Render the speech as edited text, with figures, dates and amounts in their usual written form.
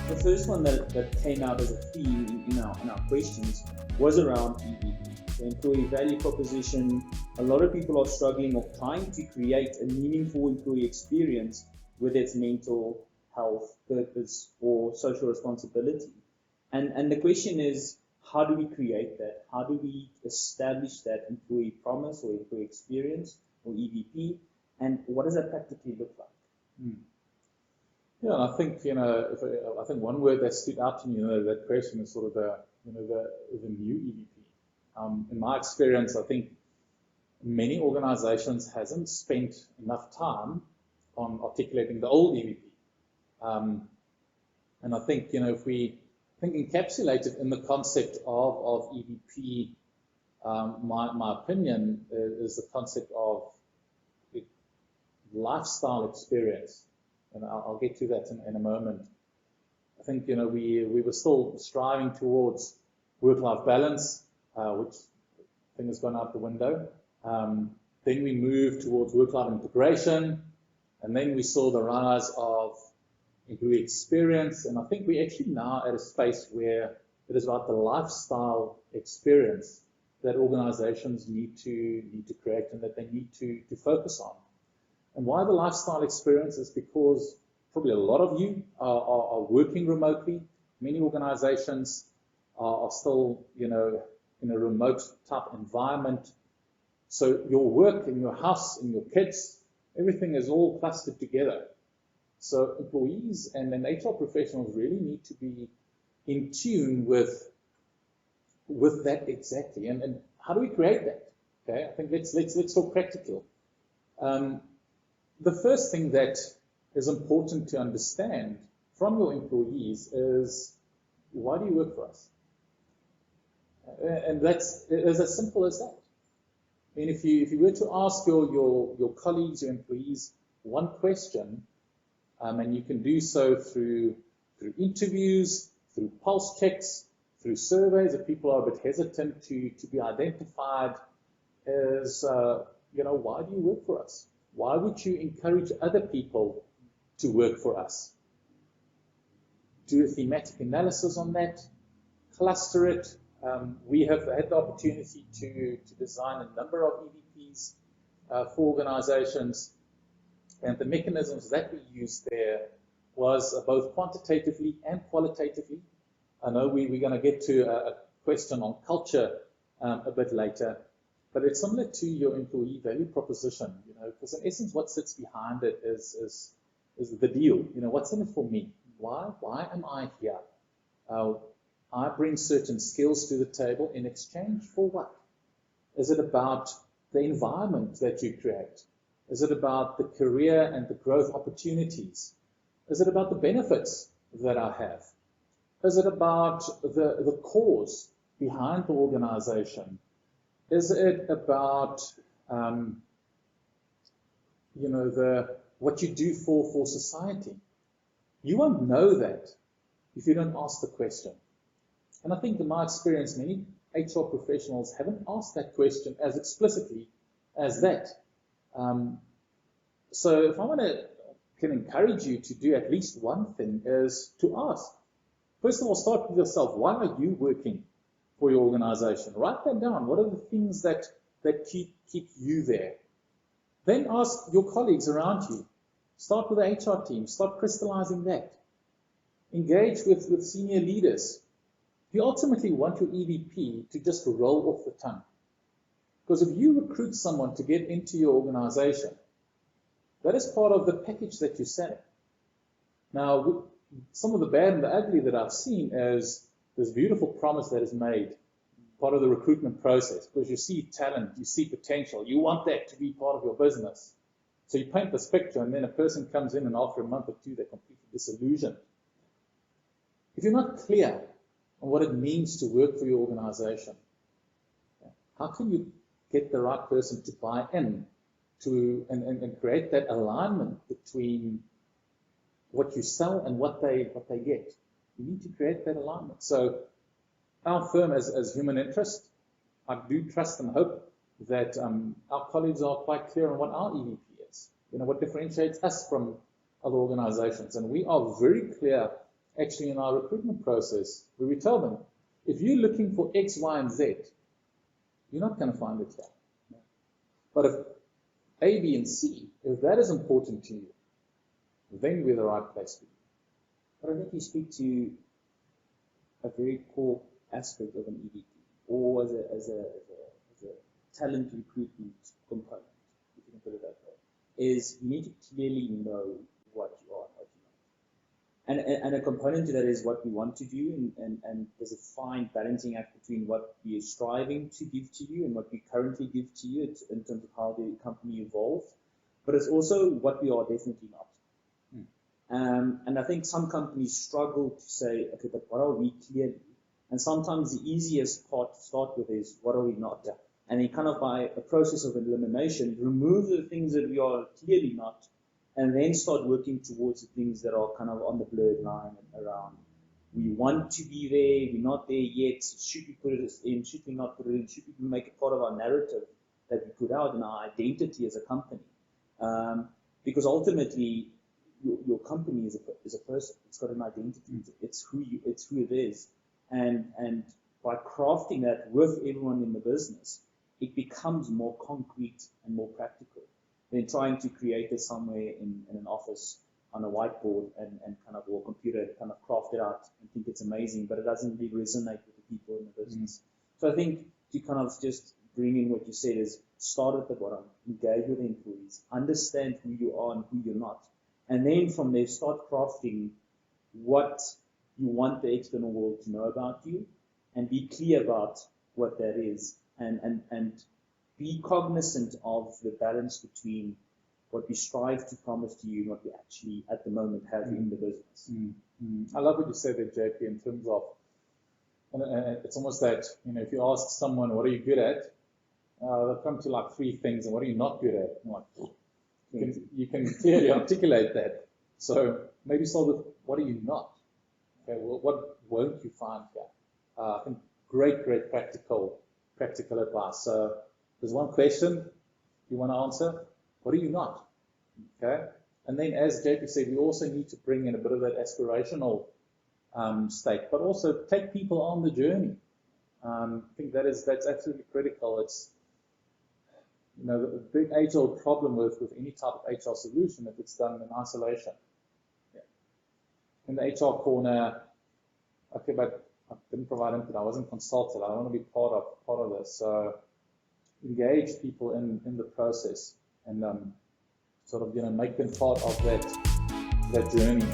The first one that came out as a theme in our questions was around EVP, the employee value proposition. A lot of people are struggling or trying to create a meaningful employee experience with its mental health, purpose, or social responsibility. And the question is, how do we create that? How do we establish that employee promise or employee experience or EVP? And what does that practically look like? Yeah, I think I think one word that stood out to me, that question is sort of the new EVP. In my experience, I think many organizations hasn't spent enough time on articulating the old EVP. And I think if we encapsulated in the concept of EVP, my opinion is the concept of lifestyle experience. And I'll get to that in a moment. I think we were still striving towards work-life balance, which I think has gone out the window. Then we moved towards work-life integration, and then we saw the rise of employee experience. And I think we're actually now at a space where it is about the lifestyle experience that organizations need to create and that they need to focus on. And why the lifestyle experience is because probably a lot of you are working remotely. Many organizations are still, in a remote type environment. So your work in your house, in your kids, everything is all clustered together. So employees and HR professionals really need to be in tune with that exactly. And how do we create that? Okay, I think let's talk practical. The first thing that is important to understand from your employees is, why do you work for us? And that's as simple as that. I mean, if you were to ask your colleagues, your employees, one question, and you can do so through interviews, through pulse checks, through surveys, if people are a bit hesitant to be identified, is why do you work for us? Why would you encourage other people to work for us? Do a thematic analysis on that, cluster it. We have had the opportunity to design a number of EVPs for organizations, and the mechanisms that we used there was both quantitatively and qualitatively. I know we're going to get to a question on culture a bit later. But it's similar to your employee value proposition, because in essence, what sits behind it is the deal. What's in it for me? Why am I here? I bring certain skills to the table in exchange for what? Is it about the environment that you create? Is it about the career and the growth opportunities? Is it about the benefits that I have? Is it about the cause behind the organization? Is it about what you do for society? You won't know that if you don't ask the question. And I think in my experience, many HR professionals haven't asked that question as explicitly as that. So if I can encourage you to do at least one thing, is to ask. First of all, start with yourself. Why are you working for your organization? Write that down. What are the things that keep you there? Then ask your colleagues around you. Start with the HR team. Start crystallizing that. Engage with senior leaders. You ultimately want your EVP to just roll off the tongue. Because if you recruit someone to get into your organization, that is part of the package that you're selling. Now, some of the bad and the ugly that I've seen is this beautiful promise that is made, part of the recruitment process, because you see talent, you see potential, you want that to be part of your business. So you paint this picture, and then a person comes in, and after a month or two, they're completely disillusioned. If you're not clear on what it means to work for your organization, how can you get the right person to buy in and create that alignment between what you sell and what they get? You need to create that alignment. So our firm, as Human Interest, I do trust and hope that our colleagues are quite clear on what our EVP is, what differentiates us from other organizations. And we are very clear actually in our recruitment process, where we tell them, if you're looking for X, Y, and Z, you're not going to find it here. But if A, B, and C, if that is important to you, then we're the right place for you. But I think you speak to a very core aspect of an EVP, or as a talent recruitment component, if you can put it that way, is you need to clearly know what you are and what you're not. And a component to that is what we want to do, and there's a fine balancing act between what we are striving to give to you and what we currently give to you in terms of how the company evolves. But it's also what we are definitely not. And I think some companies struggle to say, okay, but what are we clearly? And sometimes the easiest part to start with is, what are we not? Yeah. And then kind of by a process of elimination, remove the things that we are clearly not, and then start working towards the things that are kind of on the blurred line and around. We want to be there, we're not there yet. Should we put it in? Should we not put it in? Should we make it part of our narrative that we put out in our identity as a company? Because ultimately, your company is a person. It's got an identity. It's who it is. And by crafting that with everyone in the business, it becomes more concrete and more practical than trying to create it somewhere in an office on a whiteboard and kind of, or a computer and kind of craft it out and think it's amazing, but it doesn't really resonate with the people in the business. So I think to kind of just bring in what you said is start at the bottom, engage with the employees, understand who you are and who you're not. And then from there, start crafting what you want the external world to know about you, and be clear about what that is, and be cognizant of the balance between what we strive to promise to you and what we actually at the moment have in the business. I love what you said there, JP, in terms of, it's almost that, if you ask someone, what are you good at? They'll come to like 3 things, and what are you not good at? I'm like, you can clearly articulate that. So maybe start with, what are you not? Okay, well, what won't you find here? I think great practical advice. So there's one question you want to answer. What are you not? Okay. And then, as JP said, we also need to bring in a bit of that aspirational state, but also take people on the journey. I think that's absolutely critical. It's the big age-old problem with any type of HR solution if it's done in isolation. Yeah. In the HR corner, okay, but I didn't provide input. I wasn't consulted. I want to be part of this. So engage people in the process and sort of make them part of that journey.